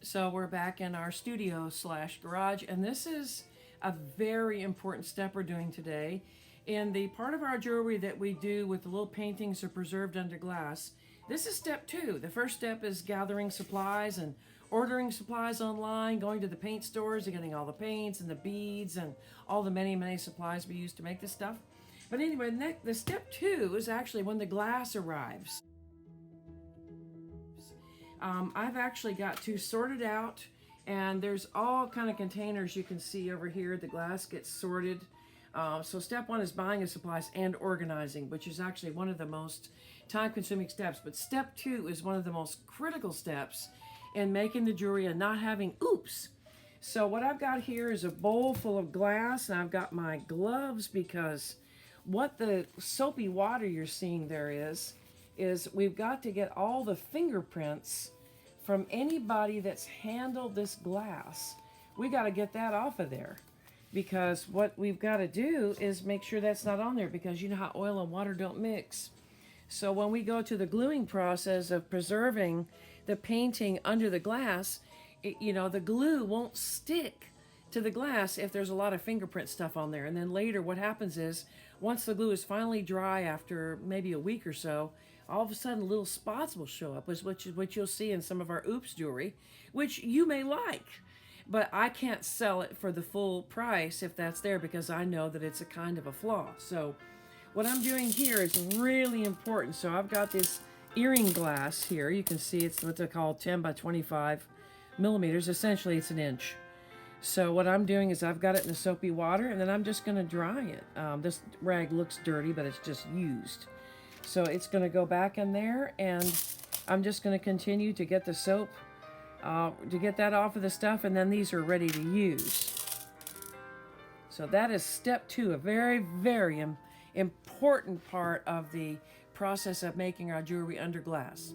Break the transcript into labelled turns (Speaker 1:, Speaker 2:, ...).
Speaker 1: So we're back in our studio slash garage, and this is a very important step we're doing today. In the part of our jewelry that we do with the little paintings are preserved under glass, this is step 2. The first step is gathering supplies and ordering supplies online, going to the paint stores and getting all the paints and the beads and all the many supplies we use to make this stuff. But anyway, the step 2 is actually when the glass arrives. I've actually got to sort it out, and there's all kind of containers you can see over here. The glass gets sorted. So step 1 is buying the supplies and organizing, which is actually one of the most time-consuming steps. But step 2 is one of the most critical steps in making the jewelry and not having oops. So what I've got here is a bowl full of glass, and I've got my gloves, because what the soapy water you're seeing there is we've got to get all the fingerprints from anybody that's handled this glass. We got to get that off of there, because what we've got to do is make sure that's not on there, because you know how oil and water don't mix. So when we go to the gluing process of preserving the painting under the glass, the glue won't stick to the glass if there's a lot of fingerprint stuff on there. And then later what happens is, once the glue is finally dry after maybe a week or so, all of a sudden little spots will show up, which you'll see in some of our oops jewelry, which you may like. But I can't sell it for the full price if that's there, because I know that it's a kind of a flaw. So what I'm doing here is really important. So I've got this earring glass here. You can see it's what they call 10 by 25 millimeters. Essentially, it's an inch. So what I'm doing is I've got it in the soapy water, and then I'm just going to dry it. This rag looks dirty, but it's just used. So it's going to go back in there, and I'm just going to continue to get the soap, to get that off of the stuff, and then these are ready to use. So that is step 2, a very important part of the process of making our jewelry under glass.